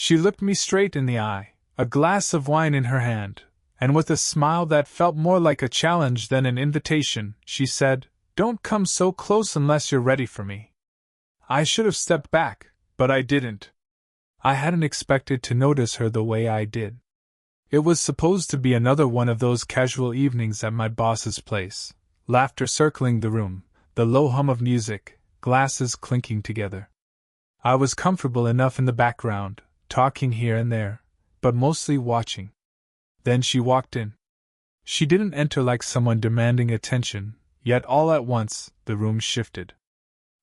She looked me straight in the eye, a glass of wine in her hand, and with a smile that felt more like a challenge than an invitation, she said, "Don't come so close unless you're ready for me." I should have stepped back, but I didn't. I hadn't expected to notice her the way I did. It was supposed to be another one of those casual evenings at my boss's place, laughter circling the room, the low hum of music, glasses clinking together. I was comfortable enough in the background, talking here and there, but mostly watching. Then she walked in. She didn't enter like someone demanding attention, yet all at once, the room shifted.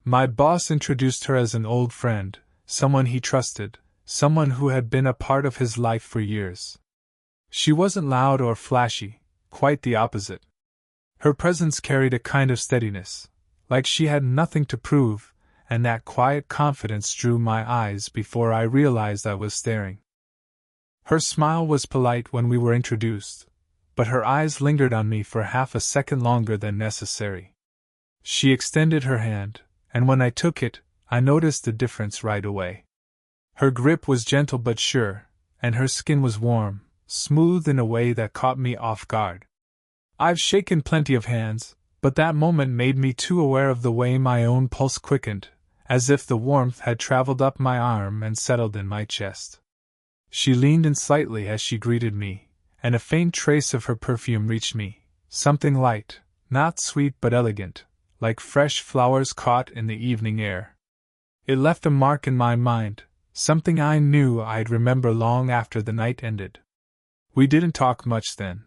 My boss introduced her as an old friend, someone he trusted, someone who had been a part of his life for years. She wasn't loud or flashy, quite the opposite. Her presence carried a kind of steadiness, like she had nothing to prove, and that quiet confidence drew my eyes before I realized I was staring. Her smile was polite when we were introduced, but her eyes lingered on me for half a second longer than necessary. She extended her hand, and when I took it, I noticed the difference right away. Her grip was gentle but sure, and her skin was warm, smooth in a way that caught me off guard. I've shaken plenty of hands, but that moment made me too aware of the way my own pulse quickened, as if the warmth had traveled up my arm and settled in my chest. She leaned in slightly as she greeted me, and a faint trace of her perfume reached me, something light, not sweet but elegant, like fresh flowers caught in the evening air. It left a mark in my mind, something I knew I'd remember long after the night ended. We didn't talk much then.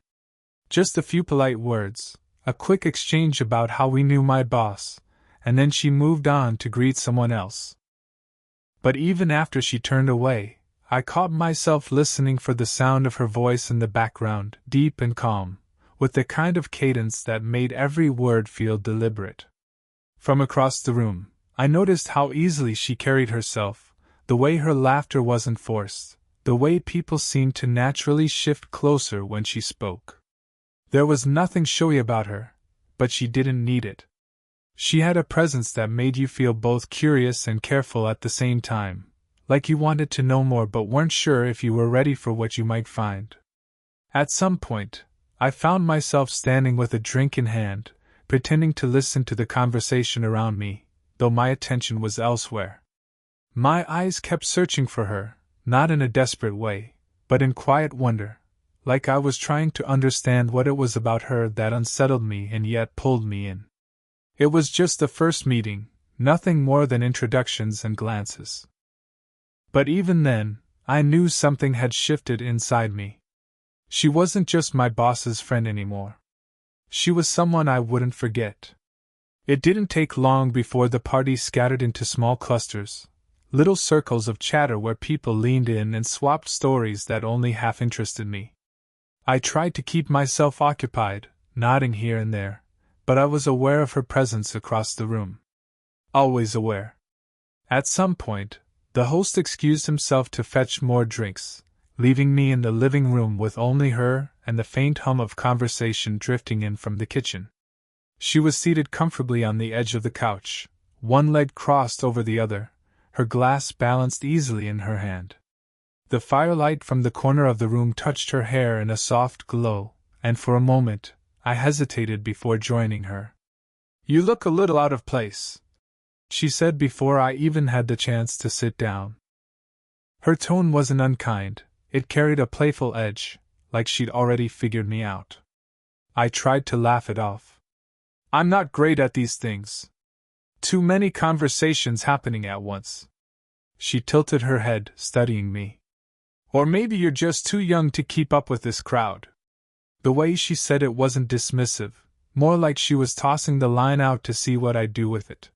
Just a few polite words, a quick exchange about how we knew my boss, and then she moved on to greet someone else. But even after she turned away, I caught myself listening for the sound of her voice in the background, deep and calm, with the kind of cadence that made every word feel deliberate. From across the room, I noticed how easily she carried herself, the way her laughter wasn't forced, the way people seemed to naturally shift closer when she spoke. There was nothing showy about her, but she didn't need it. She had a presence that made you feel both curious and careful at the same time, like you wanted to know more but weren't sure if you were ready for what you might find. At some point, I found myself standing with a drink in hand, pretending to listen to the conversation around me, though my attention was elsewhere. My eyes kept searching for her, not in a desperate way, but in quiet wonder, like I was trying to understand what it was about her that unsettled me and yet pulled me in. It was just the first meeting, nothing more than introductions and glances. But even then, I knew something had shifted inside me. She wasn't just my boss's friend anymore. She was someone I wouldn't forget. It didn't take long before the party scattered into small clusters, little circles of chatter where people leaned in and swapped stories that only half interested me. I tried to keep myself occupied, nodding here and there, but I was aware of her presence across the room. Always aware. At some point, the host excused himself to fetch more drinks, leaving me in the living room with only her and the faint hum of conversation drifting in from the kitchen. She was seated comfortably on the edge of the couch, one leg crossed over the other, her glass balanced easily in her hand. The firelight from the corner of the room touched her hair in a soft glow, and for a moment, I hesitated before joining her. "You look a little out of place," she said before I even had the chance to sit down. Her tone wasn't unkind, it carried a playful edge, like she'd already figured me out. I tried to laugh it off. "I'm not great at these things. Too many conversations happening at once." She tilted her head, studying me. "Or maybe you're just too young to keep up with this crowd." The way she said it wasn't dismissive, more like she was tossing the line out to see what I'd do with it.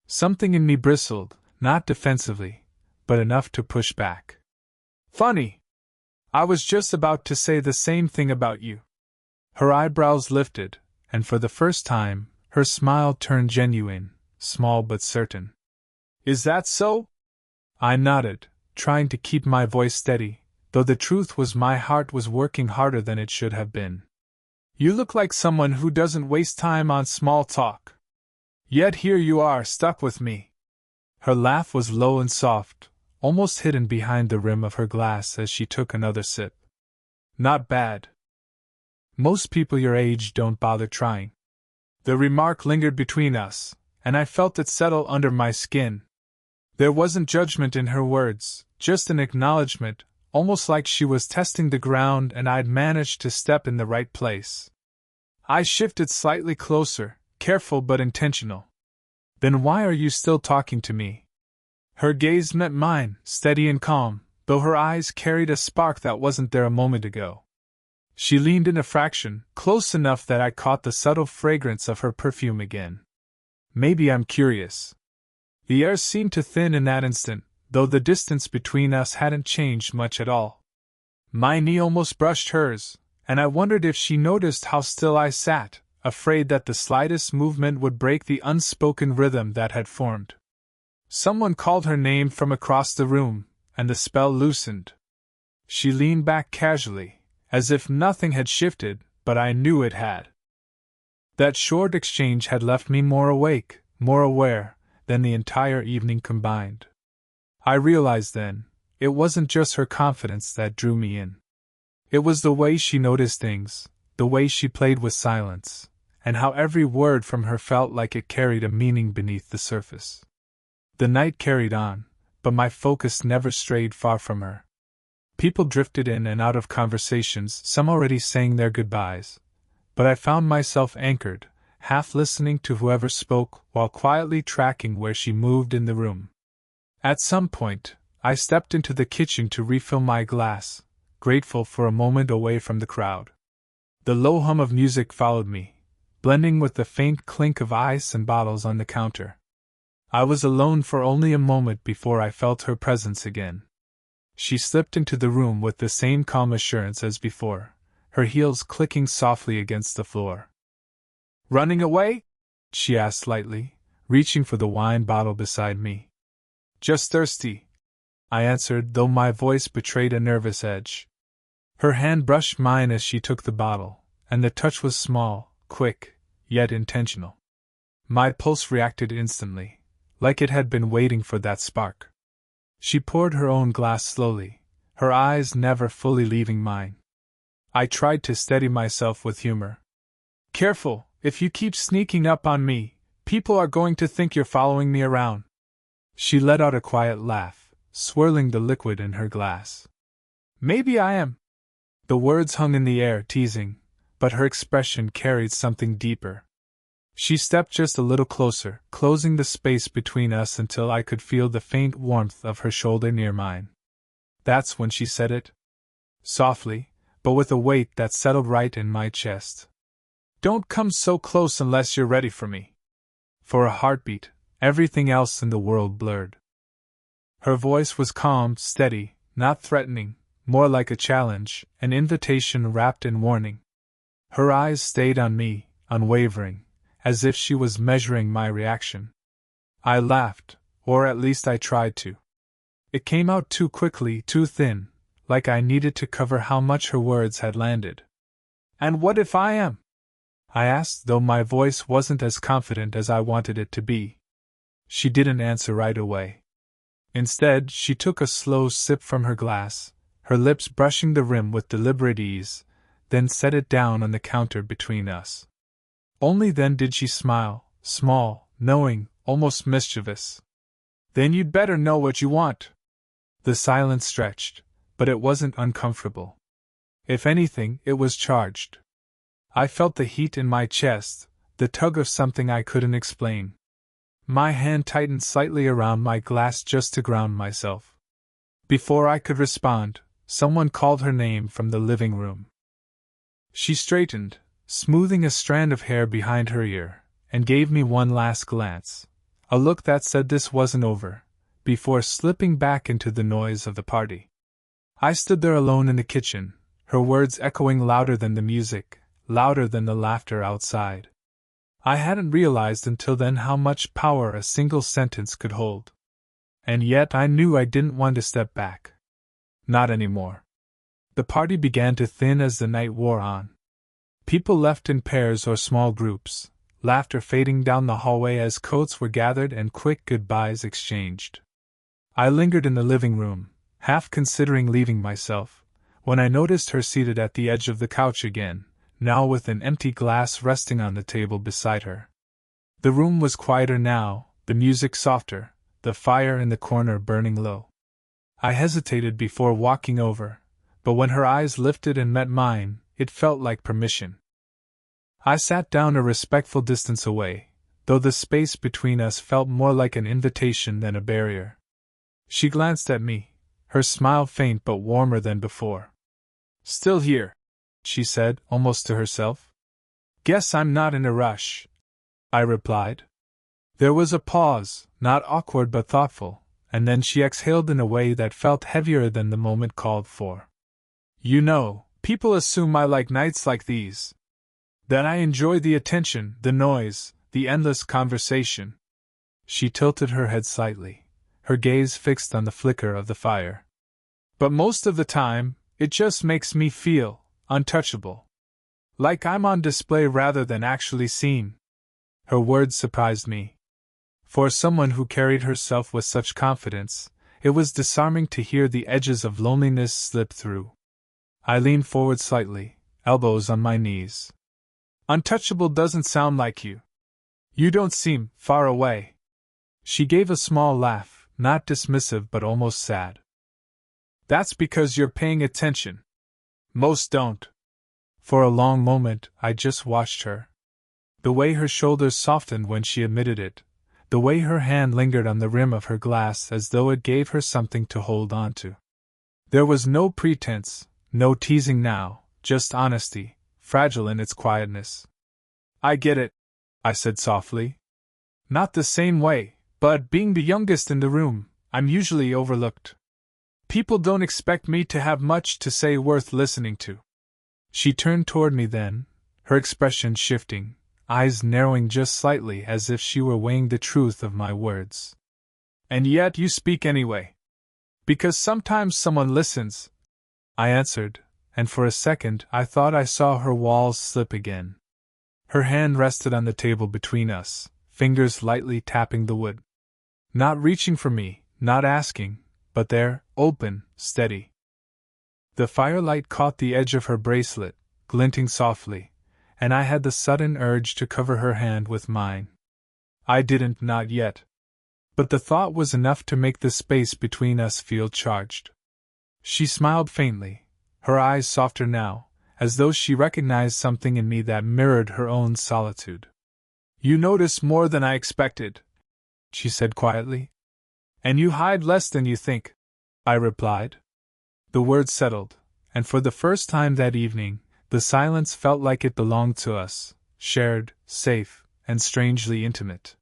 Something in me bristled, not defensively, but enough to push back. "Funny. I was just about to say the same thing about you." Her eyebrows lifted, and for the first time, her smile turned genuine, small but certain. "Is that so?" I nodded, trying to keep my voice steady, though the truth was my heart was working harder than it should have been. "You look like someone who doesn't waste time on small talk. Yet here you are stuck with me." Her laugh was low and soft, almost hidden behind the rim of her glass as she took another sip. Not bad. Most people your age don't bother trying. The remark lingered between us, and I felt it settle under my skin. There wasn't judgment in her words, just an acknowledgement, almost like she was testing the ground and I'd managed to step in the right place. I shifted slightly closer, careful but intentional. Then why are you still talking to me? Her gaze met mine, steady and calm, though her eyes carried a spark that wasn't there a moment ago. She leaned in a fraction, close enough that I caught the subtle fragrance of her perfume again. Maybe I'm curious. The air seemed to thin in that instant, though the distance between us hadn't changed much at all. My knee almost brushed hers, and I wondered if she noticed how still I sat, afraid that the slightest movement would break the unspoken rhythm that had formed. Someone called her name from across the room, and the spell loosened. She leaned back casually, as if nothing had shifted, but I knew it had. That short exchange had left me more awake, more aware, than the entire evening combined. I realized then, it wasn't just her confidence that drew me in. It was the way she noticed things, the way she played with silence, and how every word from her felt like it carried a meaning beneath the surface. The night carried on, but my focus never strayed far from her. People drifted in and out of conversations, some already saying their goodbyes, but I found myself anchored, half listening to whoever spoke while quietly tracking where she moved in the room. At some point, I stepped into the kitchen to refill my glass, grateful for a moment away from the crowd. The low hum of music followed me, blending with the faint clink of ice and bottles on the counter. I was alone for only a moment before I felt her presence again. She slipped into the room with the same calm assurance as before, her heels clicking softly against the floor. "Running away?" she asked lightly, reaching for the wine bottle beside me. "Just thirsty," I answered, though my voice betrayed a nervous edge. Her hand brushed mine as she took the bottle, and the touch was small, quick, yet intentional. My pulse reacted instantly, like it had been waiting for that spark. She poured her own glass slowly, her eyes never fully leaving mine. I tried to steady myself with humor. "Careful, if you keep sneaking up on me, people are going to think you're following me around." She let out a quiet laugh, swirling the liquid in her glass. "Maybe I am." The words hung in the air, teasing, but her expression carried something deeper. She stepped just a little closer, closing the space between us until I could feel the faint warmth of her shoulder near mine. That's when she said it. Softly, but with a weight that settled right in my chest. "Don't come so close unless you're ready for me." For a heartbeat, everything else in the world blurred. Her voice was calm, steady, not threatening, more like a challenge, an invitation wrapped in warning. Her eyes stayed on me, unwavering, as if she was measuring my reaction. I laughed, or at least I tried to. It came out too quickly, too thin, like I needed to cover how much her words had landed. "And what if I am?" I asked, though my voice wasn't as confident as I wanted it to be. She didn't answer right away. Instead, she took a slow sip from her glass, her lips brushing the rim with deliberate ease, then set it down on the counter between us. Only then did she smile, small, knowing, almost mischievous. "Then you'd better know what you want." The silence stretched, but it wasn't uncomfortable. If anything, it was charged. I felt the heat in my chest, the tug of something I couldn't explain. My hand tightened slightly around my glass just to ground myself. Before I could respond, someone called her name from the living room. She straightened, smoothing a strand of hair behind her ear, and gave me one last glance, a look that said this wasn't over, before slipping back into the noise of the party. I stood there alone in the kitchen, her words echoing louder than the music, louder than the laughter outside. I hadn't realized until then how much power a single sentence could hold. And yet I knew I didn't want to step back. Not anymore. The party began to thin as the night wore on. People left in pairs or small groups, laughter fading down the hallway as coats were gathered and quick goodbyes exchanged. I lingered in the living room, half considering leaving myself, when I noticed her seated at the edge of the couch again, now with an empty glass resting on the table beside her. The room was quieter now, the music softer, the fire in the corner burning low. I hesitated before walking over, but when her eyes lifted and met mine, it felt like permission. I sat down a respectful distance away, though the space between us felt more like an invitation than a barrier. She glanced at me, her smile faint but warmer than before. "Still here," she said, almost to herself. "Guess I'm not in a rush," I replied. There was a pause, not awkward but thoughtful, and then she exhaled in a way that felt heavier than the moment called for. "You know, people assume I like nights like these. That I enjoy the attention, the noise, the endless conversation." She tilted her head slightly, her gaze fixed on the flicker of the fire. "But most of the time, it just makes me feel untouchable. Like I'm on display rather than actually seen." Her words surprised me. For someone who carried herself with such confidence, it was disarming to hear the edges of loneliness slip through. I leaned forward slightly, elbows on my knees. "Untouchable doesn't sound like you. You don't seem far away." She gave a small laugh, not dismissive but almost sad. "That's because you're paying attention. Most don't." For a long moment, I just watched her. The way her shoulders softened when she admitted it, the way her hand lingered on the rim of her glass as though it gave her something to hold on to. There was no pretense, no teasing now, just honesty, fragile in its quietness. "I get it," I said softly. "Not the same way, but being the youngest in the room, I'm usually overlooked. People don't expect me to have much to say worth listening to." She turned toward me then, her expression shifting, eyes narrowing just slightly as if she were weighing the truth of my words. "And yet you speak anyway. Because sometimes someone listens," I answered, and for a second I thought I saw her walls slip again. Her hand rested on the table between us, fingers lightly tapping the wood. Not reaching for me, not asking, but there, open, steady. The firelight caught the edge of her bracelet, glinting softly, and I had the sudden urge to cover her hand with mine. I didn't, not yet. But the thought was enough to make the space between us feel charged. She smiled faintly, her eyes softer now, as though she recognized something in me that mirrored her own solitude. "You notice more than I expected," she said quietly. "And you hide less than you think," I replied. The words settled, and for the first time that evening, the silence felt like it belonged to us, shared, safe, and strangely intimate.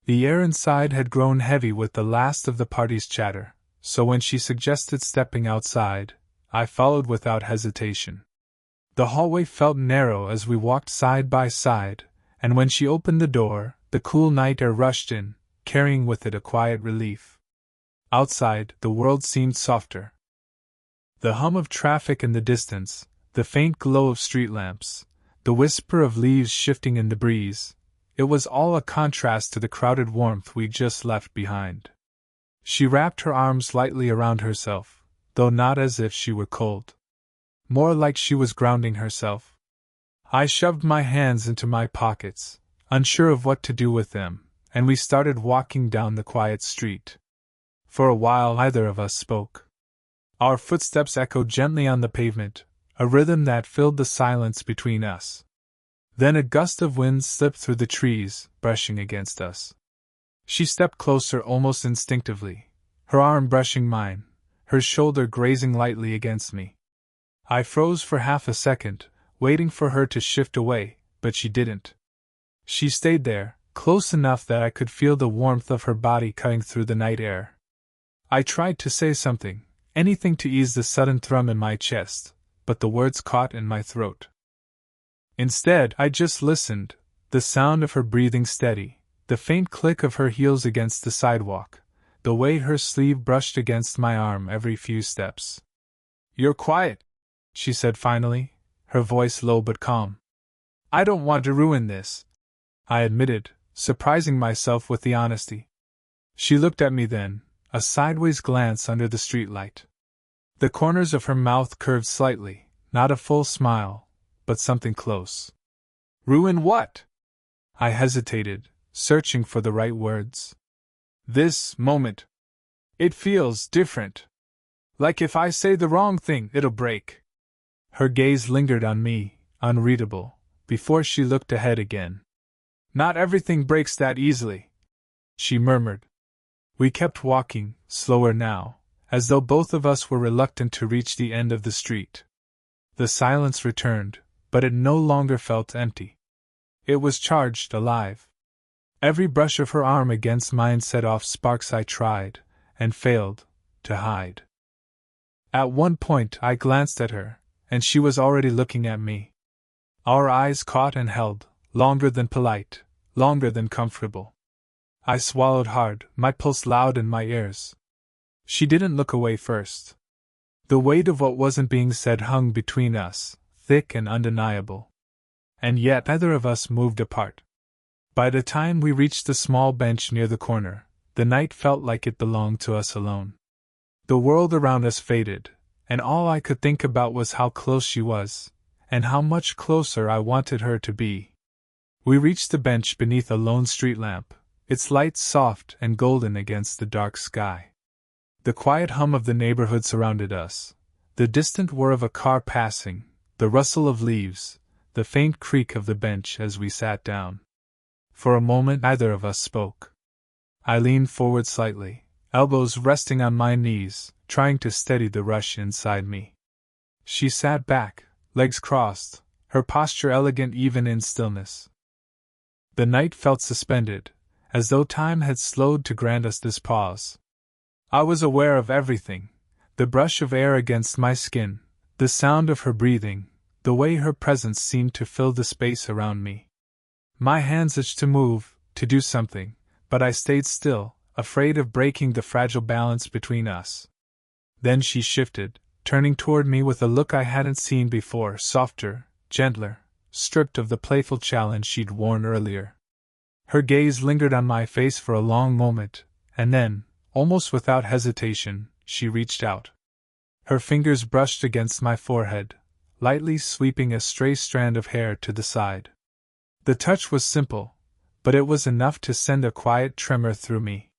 The air inside had grown heavy with the last of the party's chatter, so when she suggested stepping outside, I followed without hesitation. The hallway felt narrow as we walked side by side, and when she opened the door, the cool night air rushed in, carrying with it a quiet relief. Outside, the world seemed softer. The hum of traffic in the distance, the faint glow of street lamps, the whisper of leaves shifting in the breeze, it was all a contrast to the crowded warmth we'd just left behind. She wrapped her arms lightly around herself, though not as if she were cold. More like she was grounding herself. I shoved my hands into my pockets, unsure of what to do with them, and we started walking down the quiet street. For a while neither of us spoke. Our footsteps echoed gently on the pavement, a rhythm that filled the silence between us. Then a gust of wind slipped through the trees, brushing against us. She stepped closer almost instinctively, her arm brushing mine, her shoulder grazing lightly against me. I froze for half a second, waiting for her to shift away, but she didn't. She stayed there, close enough that I could feel the warmth of her body cutting through the night air. I tried to say something, anything to ease the sudden thrum in my chest, but the words caught in my throat. Instead, I just listened, the sound of her breathing steady, the faint click of her heels against the sidewalk, the way her sleeve brushed against my arm every few steps. "You're quiet," she said finally, her voice low but calm. "I don't want to ruin this," I admitted, surprising myself with the honesty. She looked at me then, a sideways glance under the streetlight. The corners of her mouth curved slightly, not a full smile, but something close. Ruin what? I hesitated, searching for the right words. This moment. It feels different. Like if I say the wrong thing, it'll break. Her gaze lingered on me, unreadable, before she looked ahead again. Not everything breaks that easily, she murmured. We kept walking, slower now, as though both of us were reluctant to reach the end of the street. The silence returned, but it no longer felt empty. It was charged, alive. Every brush of her arm against mine set off sparks I tried, and failed, to hide. At one point I glanced at her, and she was already looking at me. Our eyes caught and held, longer than polite, longer than comfortable. I swallowed hard, my pulse loud in my ears. She didn't look away first. The weight of what wasn't being said hung between us, thick and undeniable. And yet neither of us moved apart. By the time we reached the small bench near the corner, the night felt like it belonged to us alone. The world around us faded, and all I could think about was how close she was, and how much closer I wanted her to be. We reached the bench beneath a lone street lamp, its light soft and golden against the dark sky. The quiet hum of the neighborhood surrounded us, the distant whir of a car passing, the rustle of leaves, the faint creak of the bench as we sat down. For a moment neither of us spoke. I leaned forward slightly, elbows resting on my knees, trying to steady the rush inside me. She sat back, legs crossed, her posture elegant even in stillness. The night felt suspended, as though time had slowed to grant us this pause. I was aware of everything, the brush of air against my skin, the sound of her breathing, the way her presence seemed to fill the space around me. My hands itched to move, to do something, but I stayed still, afraid of breaking the fragile balance between us. Then she shifted, turning toward me with a look I hadn't seen before, softer, gentler, stripped of the playful challenge she'd worn earlier. Her gaze lingered on my face for a long moment, and then, almost without hesitation, she reached out. Her fingers brushed against my forehead, lightly sweeping a stray strand of hair to the side. The touch was simple, but it was enough to send a quiet tremor through me.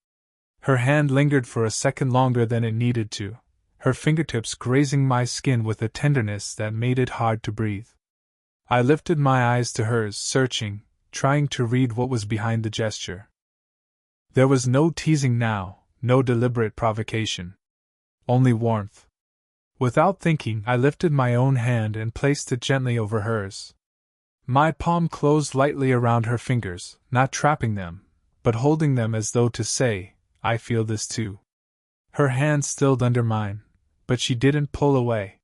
Her hand lingered for a second longer than it needed to, her fingertips grazing my skin with a tenderness that made it hard to breathe. I lifted my eyes to hers, searching, trying to read what was behind the gesture. There was no teasing now, no deliberate provocation. Only warmth. Without thinking, I lifted my own hand and placed it gently over hers. My palm closed lightly around her fingers, not trapping them, but holding them as though to say, I feel this too. Her hand stilled under mine, but she didn't pull away.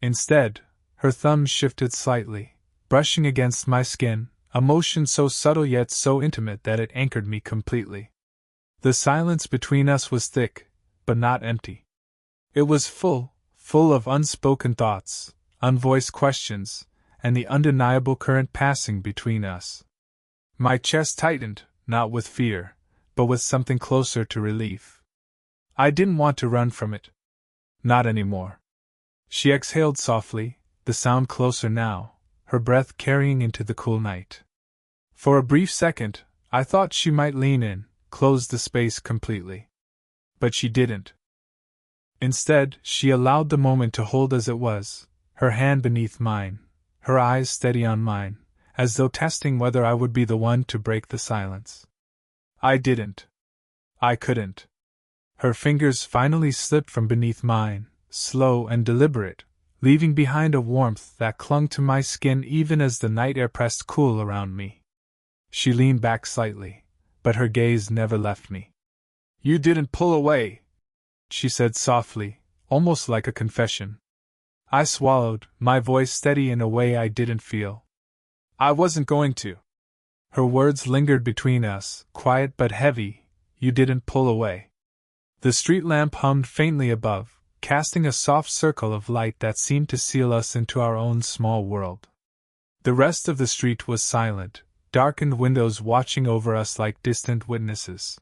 Instead, her thumb shifted slightly, brushing against my skin, a motion so subtle yet so intimate that it anchored me completely. The silence between us was thick, but not empty. It was full of unspoken thoughts, unvoiced questions, and the undeniable current passing between us. My chest tightened, not with fear, but with something closer to relief. I didn't want to run from it. Not anymore. She exhaled softly, the sound closer now, her breath carrying into the cool night. For a brief second, I thought she might lean in, close the space completely. But she didn't. Instead, she allowed the moment to hold as it was, her hand beneath mine, her eyes steady on mine, as though testing whether I would be the one to break the silence. I didn't. I couldn't. Her fingers finally slipped from beneath mine, slow and deliberate, leaving behind a warmth that clung to my skin even as the night air pressed cool around me. She leaned back slightly, but her gaze never left me. You didn't pull away, she said softly, almost like a confession. I swallowed, my voice steady in a way I didn't feel. I wasn't going to. Her words lingered between us, quiet but heavy. You didn't pull away. The street lamp hummed faintly above, casting a soft circle of light that seemed to seal us into our own small world. The rest of the street was silent, darkened windows watching over us like distant witnesses.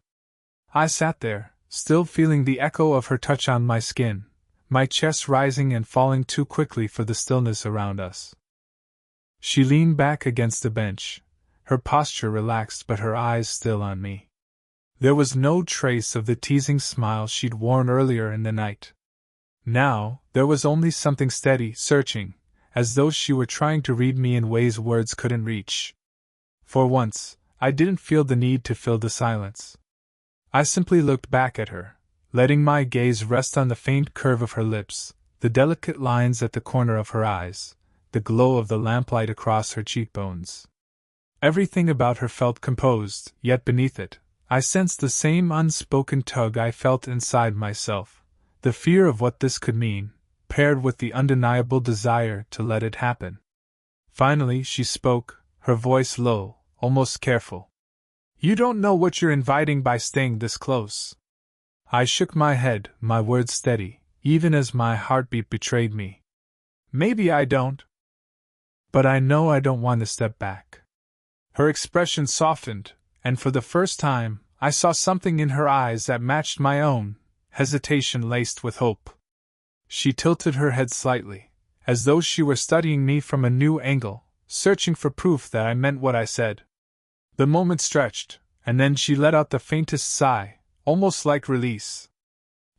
I sat there, still feeling the echo of her touch on my skin, my chest rising and falling too quickly for the stillness around us. She leaned back against the bench, her posture relaxed but her eyes still on me. There was no trace of the teasing smile she'd worn earlier in the night. Now, there was only something steady, searching, as though she were trying to read me in ways words couldn't reach. For once, I didn't feel the need to fill the silence. I simply looked back at her, letting my gaze rest on the faint curve of her lips, the delicate lines at the corner of her eyes, the glow of the lamplight across her cheekbones. Everything about her felt composed, yet beneath it, I sensed the same unspoken tug I felt inside myself, the fear of what this could mean, paired with the undeniable desire to let it happen. Finally she spoke, her voice low, almost careful. "You don't know what you're inviting by staying this close." I shook my head, my words steady, even as my heartbeat betrayed me. "Maybe I don't. But I know I don't want to step back." Her expression softened, and for the first time, I saw something in her eyes that matched my own, hesitation laced with hope. She tilted her head slightly, as though she were studying me from a new angle, searching for proof that I meant what I said. The moment stretched, and then she let out the faintest sigh, almost like release.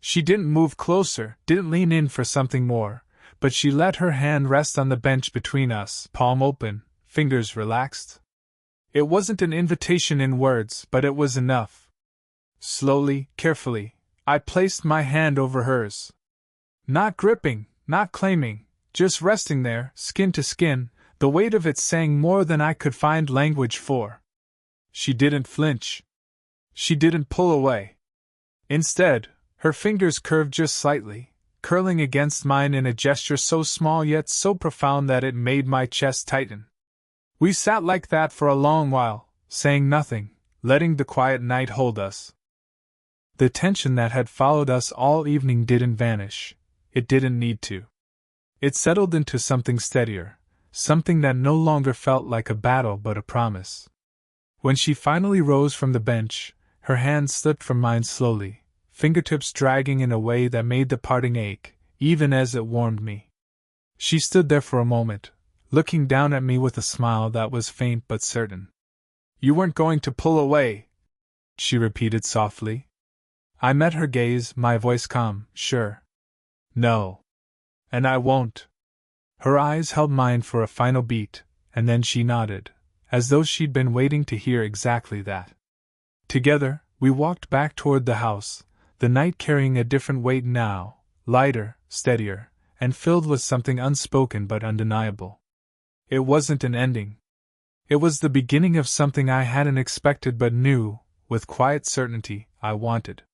She didn't move closer, didn't lean in for something more, but she let her hand rest on the bench between us, palm open, fingers relaxed. It wasn't an invitation in words, but it was enough. Slowly, carefully, I placed my hand over hers. Not gripping, not claiming, just resting there, skin to skin, the weight of it saying more than I could find language for. She didn't flinch. She didn't pull away. Instead, her fingers curved just slightly, curling against mine in a gesture so small yet so profound that it made my chest tighten. We sat like that for a long while, saying nothing, letting the quiet night hold us. The tension that had followed us all evening didn't vanish. It didn't need to. It settled into something steadier, something that no longer felt like a battle but a promise. When she finally rose from the bench, her hand slipped from mine slowly, fingertips dragging in a way that made the parting ache, even as it warmed me. She stood there for a moment, looking down at me with a smile that was faint but certain. "You weren't going to pull away," she repeated softly. I met her gaze, my voice calm, sure. "No. And I won't." Her eyes held mine for a final beat, and then she nodded, as though she'd been waiting to hear exactly that. Together, we walked back toward the house, the night carrying a different weight now, lighter, steadier, and filled with something unspoken but undeniable. It wasn't an ending. It was the beginning of something I hadn't expected but knew, with quiet certainty, I wanted.